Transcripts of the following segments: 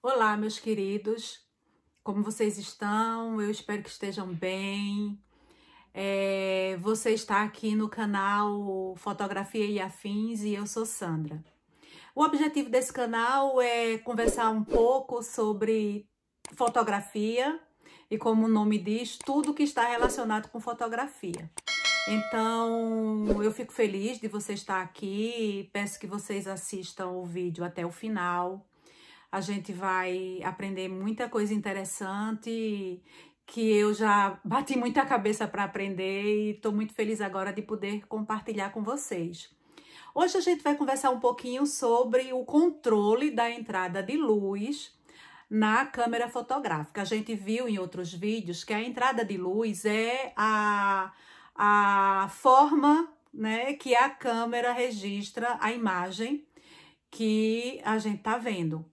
Olá, meus queridos, como vocês estão? Eu espero que estejam bem. Você está aqui no canal Fotografia e Afins e eu sou Sandra. O objetivo desse canal é conversar um pouco sobre fotografia e, como o nome diz, tudo que está relacionado com fotografia. Então, eu fico feliz de você estar aqui e peço que vocês assistam o vídeo até o final. A gente vai aprender muita coisa interessante que eu já bati muita cabeça para aprender e estou muito feliz agora de poder compartilhar com vocês. Hoje a gente vai conversar um pouquinho sobre o controle da entrada de luz na câmera fotográfica. A gente viu em outros vídeos que a entrada de luz é a forma, né, que a câmera registra a imagem que a gente está vendo.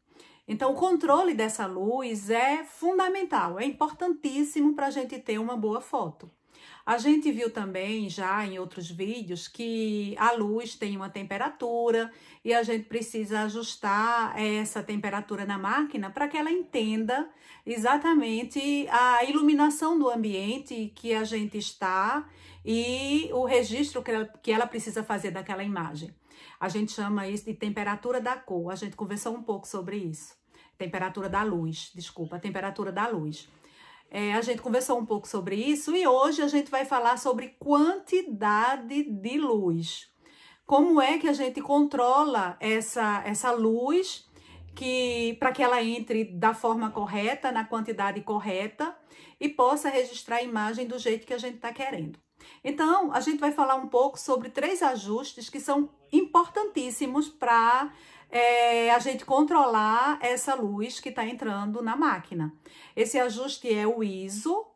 Então, o controle dessa luz é fundamental, é importantíssimo para a gente ter uma boa foto. A gente viu também já em outros vídeos que a luz tem uma temperatura e a gente precisa ajustar essa temperatura na máquina para que ela entenda exatamente a iluminação do ambiente que a gente está e o registro que ela precisa fazer daquela imagem. A gente chama isso de temperatura da cor. A gente conversou um pouco sobre isso. Temperatura da luz, desculpa, temperatura da luz. A gente conversou um pouco sobre isso e hoje a gente vai falar sobre quantidade de luz. Como é que a gente controla essa luz para que ela entre da forma correta, na quantidade correta e possa registrar a imagem do jeito que a gente está querendo. Então, a gente vai falar um pouco sobre 3 ajustes que são importantíssimos para a gente controlar essa luz que está entrando na máquina. Esse ajuste é o ISO,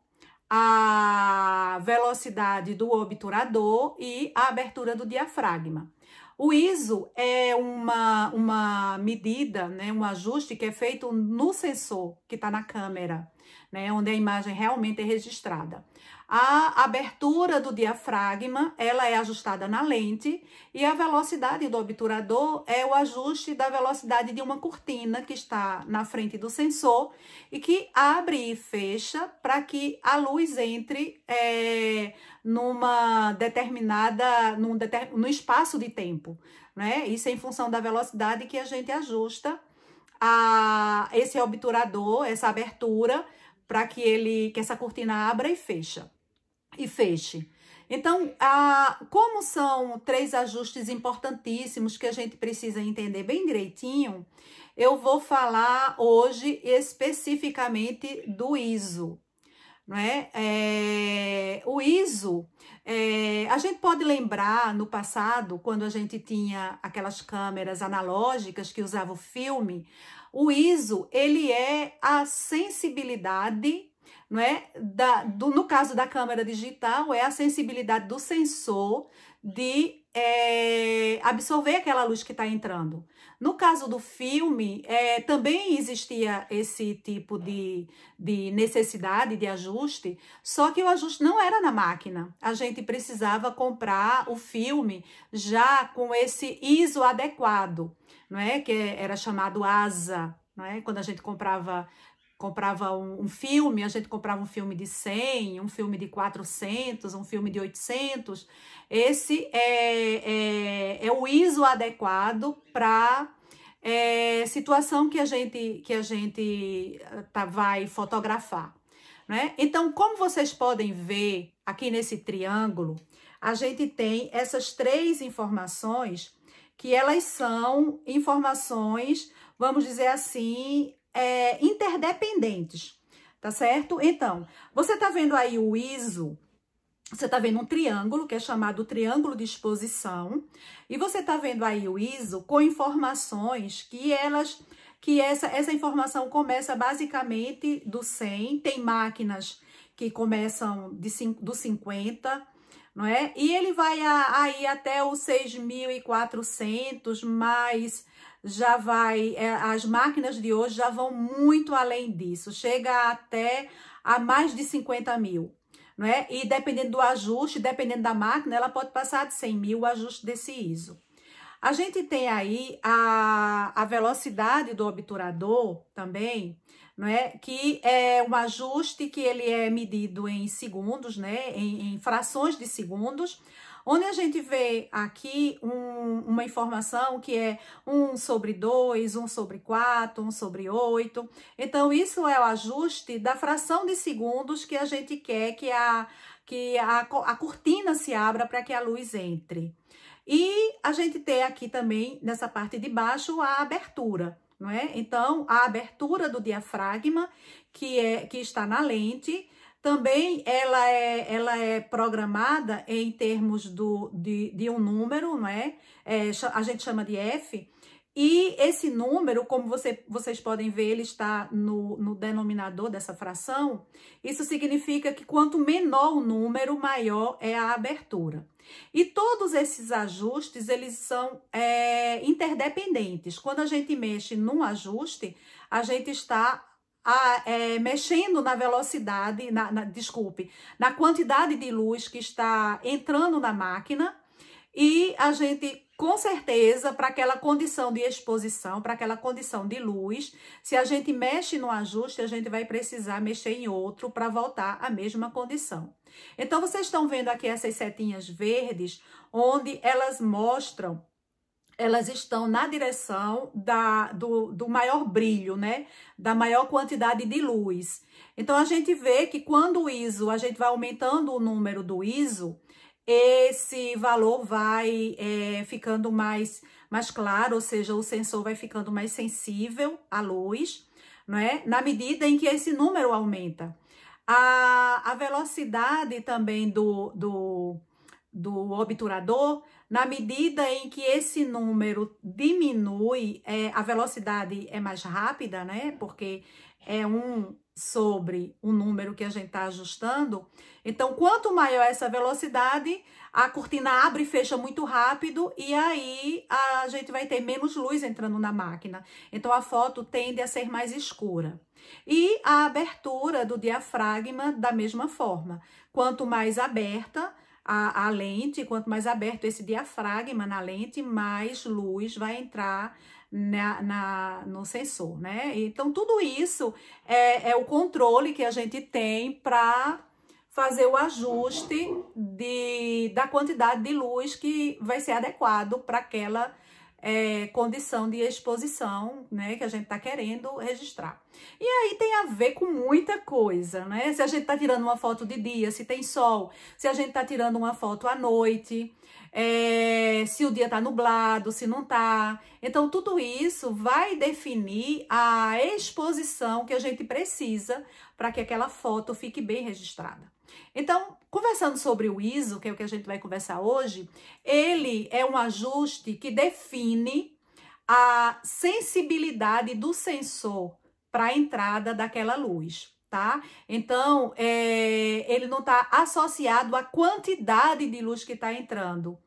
a velocidade do obturador e a abertura do diafragma. O ISO é uma medida, né, um ajuste que é feito no sensor que está na câmera, né, onde a imagem realmente é registrada. A abertura do diafragma, ela é ajustada na lente e a velocidade do obturador é o ajuste da velocidade de uma cortina que está na frente do sensor e que abre e fecha para que a luz entre numa determinada, no espaço de tempo, né? Isso é em função da velocidade que a gente ajusta esse obturador, essa abertura, para que essa cortina abra e feche. Então, como são 3 ajustes importantíssimos que a gente precisa entender bem direitinho, eu vou falar hoje especificamente do ISO. Não é? O ISO, a gente pode lembrar no passado, quando a gente tinha aquelas câmeras analógicas que usavam filme, o ISO, ele é a sensibilidade, não é? No caso da câmera digital, é a sensibilidade do sensor de absorver aquela luz que está entrando. No caso do filme, também existia esse tipo de necessidade de ajuste, só que o ajuste não era na máquina. A gente precisava comprar o filme já com esse ISO adequado, não é? Que era chamado ASA, não é? Quando a gente comprava um filme, a gente comprava um filme de 100, um filme de 400, um filme de 800. Esse é o ISO adequado para situação que a gente vai fotografar, né? Então, como vocês podem ver aqui nesse triângulo, a gente tem essas 3 informações que elas são informações, vamos dizer assim, interdependentes, tá certo? Então, você tá vendo aí o ISO, você tá vendo um triângulo, que é chamado triângulo de exposição, e você tá vendo aí o ISO com informações que essa informação começa basicamente do 100, tem máquinas que começam do 50, não é? E ele vai aí até o 6.400, mas já vai, as máquinas de hoje já vão muito além disso, chega até a mais de 50.000, não é? E dependendo do ajuste, dependendo da máquina, ela pode passar de 100.000 o ajuste desse ISO. A gente tem aí a velocidade do obturador também, não é? Que é um ajuste que ele é medido em segundos, né? Em frações de segundos, onde a gente vê aqui uma informação que é 1/2, 1/4, 1/8. Então, isso é o ajuste da fração de segundos que a gente quer que a cortina se abra para que a luz entre. E a gente tem aqui também, nessa parte de baixo, a abertura, não é? Então, a abertura do diafragma, que está na lente, também ela é programada em termos de um número, não é? A gente chama de F. E esse número, como vocês podem ver, ele está no denominador dessa fração. Isso significa que quanto menor o número, maior é a abertura. E todos esses ajustes, eles são interdependentes. Quando a gente mexe num ajuste, a gente está mexendo na velocidade, na quantidade de luz que está entrando na máquina, e a gente, com certeza, para aquela condição de exposição, para aquela condição de luz, se a gente mexe no ajuste, a gente vai precisar mexer em outro para voltar à mesma condição. Então, vocês estão vendo aqui essas setinhas verdes, onde elas mostram, elas estão na direção do maior brilho, né? Da maior quantidade de luz. Então, a gente vê que quando o ISO, a gente vai aumentando o número do ISO, esse valor vai ficando mais claro, ou seja, o sensor vai ficando mais sensível à luz, não é? Na medida em que esse número aumenta. A velocidade também do obturador, na medida em que esse número diminui, a velocidade é mais rápida, né? Porque é 1 sobre o número que a gente está ajustando. Então, quanto maior essa velocidade, a cortina abre e fecha muito rápido e aí a gente vai ter menos luz entrando na máquina. Então, a foto tende a ser mais escura. E a abertura do diafragma da mesma forma. Quanto mais aberta a lente, quanto mais aberto esse diafragma na lente, mais luz vai entrar no sensor, né? Então, tudo isso é o controle que a gente tem para fazer o ajuste da quantidade de luz que vai ser adequado para aquela condição de exposição, né, que a gente está querendo registrar. E aí tem a ver com muita coisa, né? Se a gente está tirando uma foto de dia, se tem sol, se a gente está tirando uma foto à noite, se o dia está nublado, se não está. Então, tudo isso vai definir a exposição que a gente precisa para que aquela foto fique bem registrada. Então, conversando sobre o ISO, que é o que a gente vai conversar hoje, ele é um ajuste que define a sensibilidade do sensor para a entrada daquela luz, tá? Então, ele não está associado à quantidade de luz que está entrando,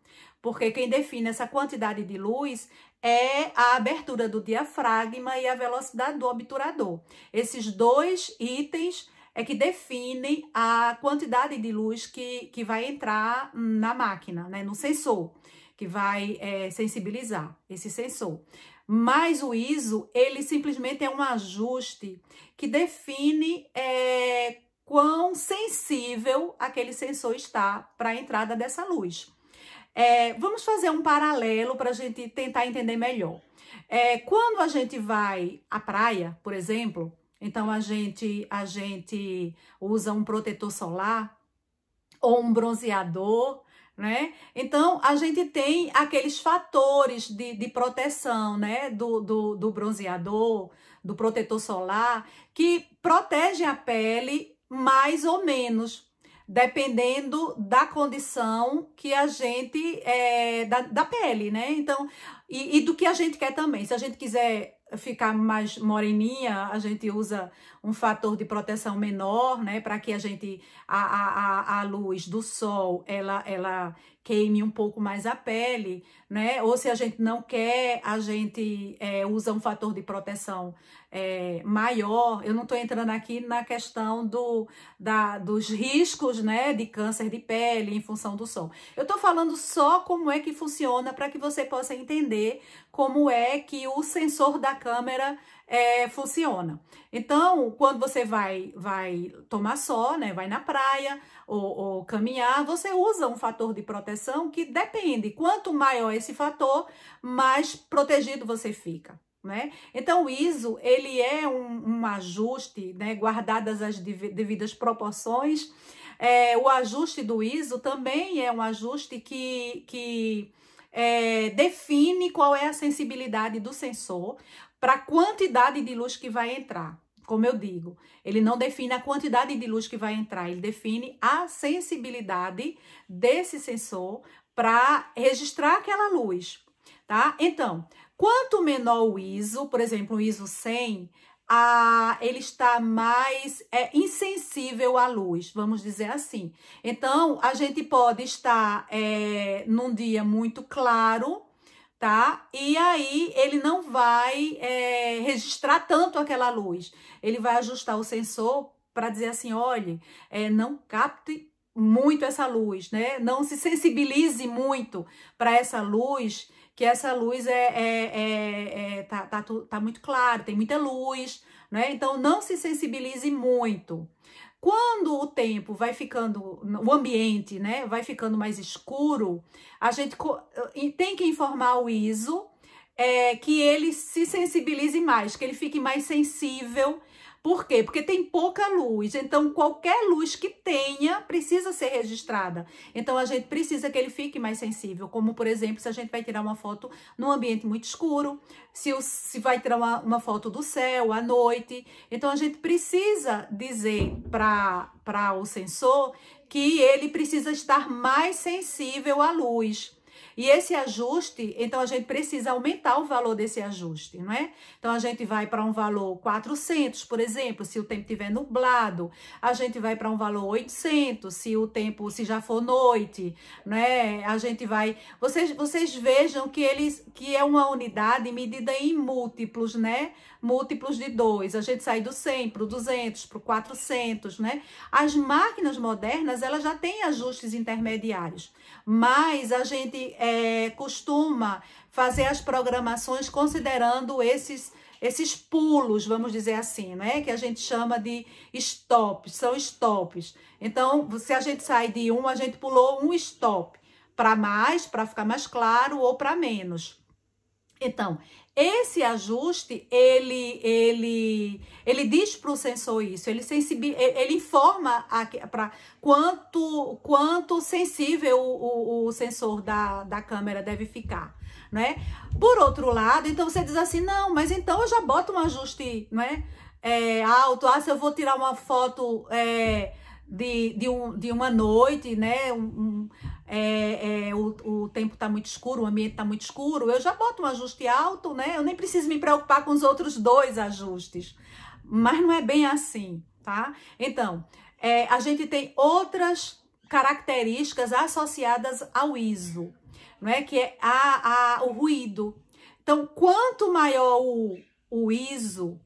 porque quem define essa quantidade de luz é a abertura do diafragma e a velocidade do obturador. Esses dois itens é que definem a quantidade de luz que vai entrar na máquina, né, no sensor, que vai sensibilizar esse sensor. Mas o ISO, ele simplesmente é um ajuste que define quão sensível aquele sensor está para a entrada dessa luz. Vamos fazer um paralelo para a gente tentar entender melhor. Quando a gente vai à praia, por exemplo, então a gente usa um protetor solar ou um bronzeador, né? Então a gente tem aqueles fatores de proteção, né? Do bronzeador, do protetor solar, que protege a pele mais ou menos, dependendo da condição que a gente da pele, né? Então, e do que a gente quer também. Se a gente quiser ficar mais moreninha, a gente usa um fator de proteção menor, né? Para que a luz do sol, ela queime um pouco mais a pele, né? Ou se a gente não quer, a gente usa um fator de proteção maior. Eu não estou entrando aqui na questão dos riscos, né, de câncer de pele em função do sol. Eu estou falando só como é que funciona para que você possa entender como é que o sensor da câmera funciona. Então, quando você vai tomar sol, né, vai na praia ou caminhar, você usa um fator de proteção que depende. Quanto maior esse fator, mais protegido você fica, né? Então, o ISO, ele é um ajuste, né, guardadas as devidas proporções. O ajuste do ISO também é um ajuste que define qual é a sensibilidade do sensor para a quantidade de luz que vai entrar. Como eu digo, ele não define a quantidade de luz que vai entrar, ele define a sensibilidade desse sensor para registrar aquela luz, tá? Então, quanto menor o ISO, por exemplo, o ISO 100, ele está mais insensível à luz, vamos dizer assim. Então, a gente pode estar num dia muito claro, tá? E aí ele não vai registrar tanto aquela luz. Ele vai ajustar o sensor para dizer assim, olha, não capte muito essa luz, né? Não se sensibilize muito para essa luz, que essa luz tá muito claro, tem muita luz, né? Então não se sensibilize muito. Quando o tempo vai ficando, o ambiente, né, vai ficando mais escuro, a gente tem que informar o ISO que ele se sensibilize mais, que ele fique mais sensível. Por quê? Porque tem pouca luz, então qualquer luz que tenha precisa ser registrada. Então a gente precisa que ele fique mais sensível, como por exemplo, se a gente vai tirar uma foto num ambiente muito escuro, se vai tirar uma foto do céu à noite. Então a gente precisa dizer para o sensor que ele precisa estar mais sensível à luz. E esse ajuste, então a gente precisa aumentar o valor desse ajuste, não é? Então a gente vai para um valor 400, por exemplo, se o tempo estiver nublado. A gente vai para um valor 800, se já for noite, né? A gente vai... Vocês vejam que é uma unidade medida em múltiplos, né? Múltiplos de 2. A gente sai do 100 para o 200, para o 400, né? As máquinas modernas, elas já têm ajustes intermediários, mas a gente costuma fazer as programações considerando esses pulos, vamos dizer assim, né? Que a gente chama de stops, são stops. Então, se a gente sai de 1, a gente pulou um stop para mais, para ficar mais claro, ou para menos. Então, esse ajuste, ele diz para o sensor isso, ele informa para quanto sensível o sensor da câmera deve ficar, né? Por outro lado, então você diz assim, não, mas então eu já boto um ajuste, né, alto. Se eu vou tirar uma foto de uma noite, né, o tempo tá muito escuro, o ambiente tá muito escuro, eu já boto um ajuste alto, né? Eu nem preciso me preocupar com os outros 2 ajustes. Mas não é bem assim, tá? Então, a gente tem outras características associadas ao ISO, não é? Que é o ruído. Então, quanto maior o ISO,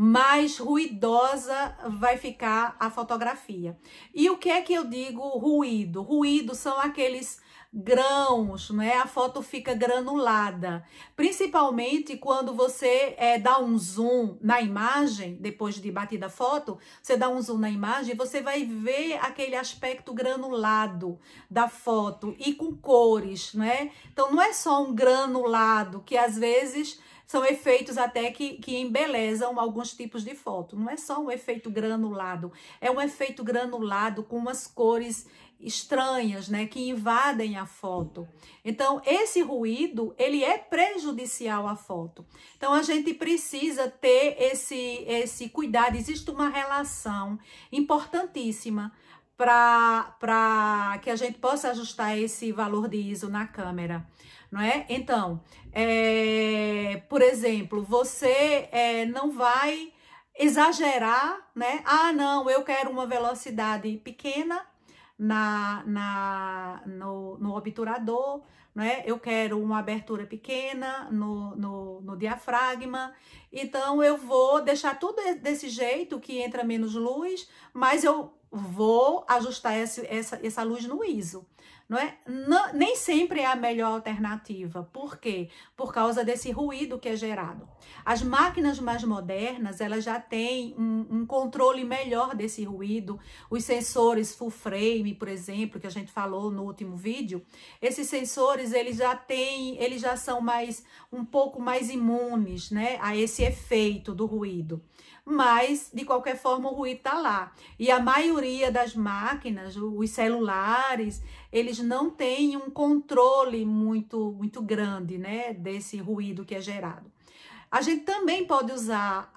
mais ruidosa vai ficar a fotografia. E o que é que eu digo ruído? Ruído são aqueles grãos, né? A foto fica granulada, principalmente quando você dá um zoom na imagem, depois de batida a foto, você dá um zoom na imagem, você vai ver aquele aspecto granulado da foto e com cores, né? Então não é só um granulado, que às vezes são efeitos até que embelezam alguns tipos de foto. Não é só um efeito granulado, é um efeito granulado com umas cores estranhas, né, que invadem a foto. Então, esse ruído, ele é prejudicial à foto. Então, a gente precisa ter esse cuidado. Existe uma relação importantíssima para que a gente possa ajustar esse valor de ISO na câmera, não é? Então, por exemplo, você não vai exagerar, né? Ah, não, eu quero uma velocidade pequena, no obturador, né? Eu quero uma abertura pequena no diafragma. Então, eu vou deixar tudo desse jeito, que entra menos luz, mas eu vou ajustar essa luz no ISO. Não é? Nem sempre é a melhor alternativa. Por quê? Por causa desse ruído que é gerado. As máquinas mais modernas, elas já têm um controle melhor desse ruído. Os sensores full frame, por exemplo, que a gente falou no último vídeo, esses sensores, eles já são um pouco mais imunes, né, a esse efeito do ruído. Mas, de qualquer forma, o ruído tá lá. E a maioria das máquinas, os celulares, eles não têm um controle muito grande, né, desse ruído que é gerado. A gente também pode usar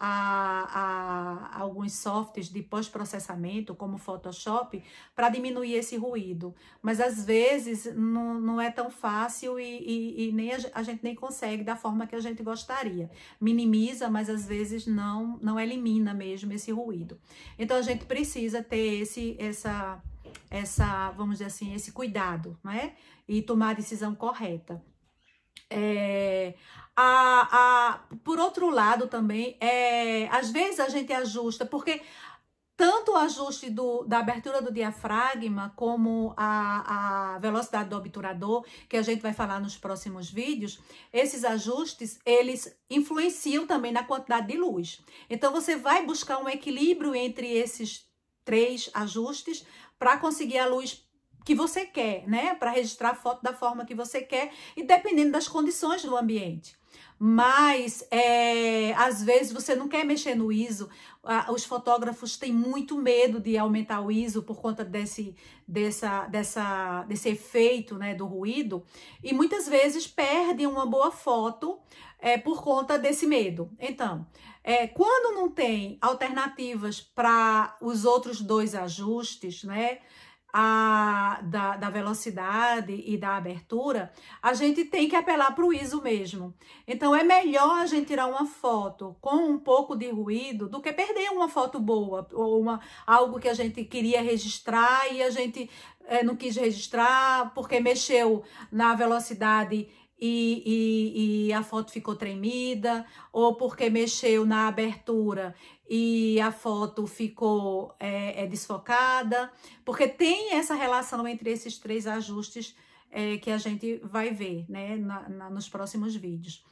alguns softwares de pós-processamento, como o Photoshop, para diminuir esse ruído. Mas, às vezes, não é tão fácil e nem a gente nem consegue da forma que a gente gostaria. Minimiza, mas, às vezes, não elimina mesmo esse ruído. Então, a gente precisa ter vamos dizer assim, esse cuidado, né? E tomar a decisão correta. Por outro lado também, às vezes a gente ajusta, porque tanto o ajuste da abertura do diafragma como a velocidade do obturador, que a gente vai falar nos próximos vídeos, esses ajustes, eles influenciam também na quantidade de luz. Então, você vai buscar um equilíbrio entre esses 3 ajustes para conseguir a luz que você quer, né? Para registrar a foto da forma que você quer e dependendo das condições do ambiente. Mas, às vezes, você não quer mexer no ISO. Os fotógrafos têm muito medo de aumentar o ISO por conta desse efeito, né, do ruído. E muitas vezes perdem uma boa foto por conta desse medo. Então, quando não tem alternativas para os outros 2 ajustes, né? Da velocidade e da abertura, a gente tem que apelar para o ISO mesmo. Então, é melhor a gente tirar uma foto com um pouco de ruído do que perder uma foto boa, ou algo que a gente queria registrar e a gente não quis registrar porque mexeu na velocidade e a foto ficou tremida, ou porque mexeu na abertura e a foto ficou desfocada, porque tem essa relação entre esses 3 ajustes que a gente vai ver, né, nos próximos vídeos.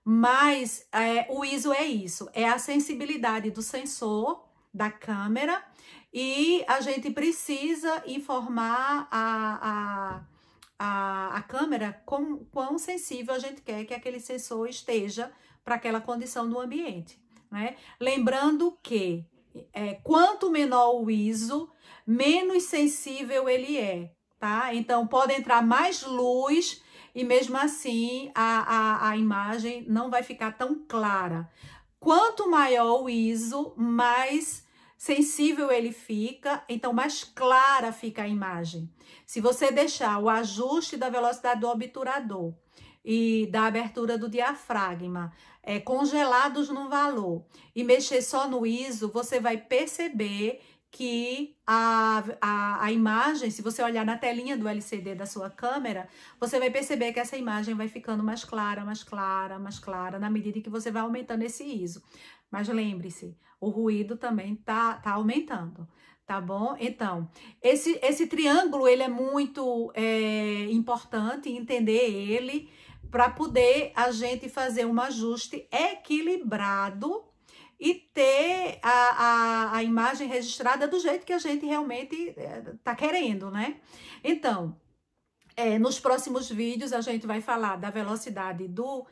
Mas o ISO é isso, é a sensibilidade do sensor, da câmera, e a gente precisa informar a câmera quão sensível a gente quer que aquele sensor esteja para aquela condição do ambiente, né? Lembrando que quanto menor o ISO, menos sensível ele é, tá? Então, pode entrar mais luz e mesmo assim a imagem não vai ficar tão clara. Quanto maior o ISO, mais sensível ele fica, então mais clara fica a imagem. Se você deixar o ajuste da velocidade do obturador e da abertura do diafragma congelados no valor e mexer só no ISO, você vai perceber que a imagem, se você olhar na telinha do LCD da sua câmera, você vai perceber que essa imagem vai ficando mais clara, mais clara, mais clara, na medida que você vai aumentando esse ISO. Mas lembre-se, o ruído também tá aumentando, tá bom? Então, esse triângulo, ele é muito importante entender ele para poder a gente fazer um ajuste equilibrado e ter a imagem registrada do jeito que a gente realmente tá querendo, né? Então, nos próximos vídeos a gente vai falar da velocidade do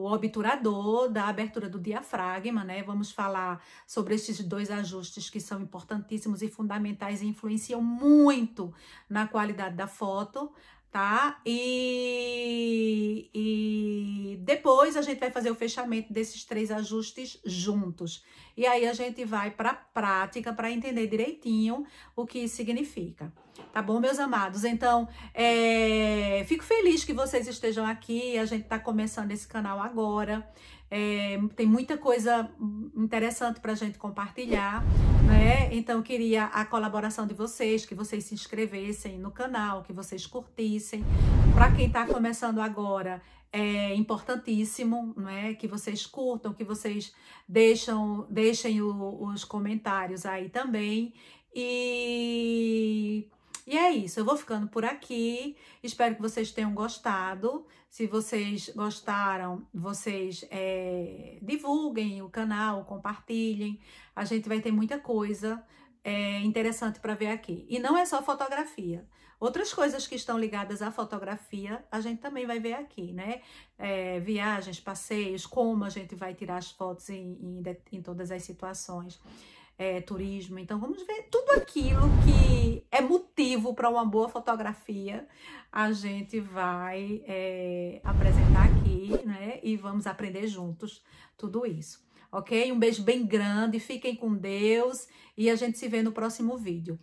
obturador, da abertura do diafragma, né? Vamos falar sobre esses 2 ajustes que são importantíssimos e fundamentais e influenciam muito na qualidade da foto, tá? E E depois a gente vai fazer o fechamento desses 3 ajustes juntos. E aí a gente vai para a prática para entender direitinho o que isso significa. Tá bom, meus amados? Então, fico feliz que vocês estejam aqui. A gente tá começando esse canal agora. Tem muita coisa interessante pra gente compartilhar, né? Então, eu queria a colaboração de vocês, que vocês se inscrevessem no canal, que vocês curtissem. Para quem tá começando agora, é importantíssimo, né? Que vocês curtam, que vocês deixem os comentários aí também. E é isso, eu vou ficando por aqui, espero que vocês tenham gostado. Se vocês gostaram, vocês divulguem o canal, compartilhem. A gente vai ter muita coisa interessante para ver aqui. E não é só fotografia. Outras coisas que estão ligadas à fotografia, a gente também vai ver aqui, né? Viagens, passeios, como a gente vai tirar as fotos em todas as situações. Turismo, então vamos ver tudo aquilo que é motivo para uma boa fotografia, a gente vai apresentar aqui, né? E vamos aprender juntos tudo isso, ok? Um beijo bem grande, fiquem com Deus e a gente se vê no próximo vídeo.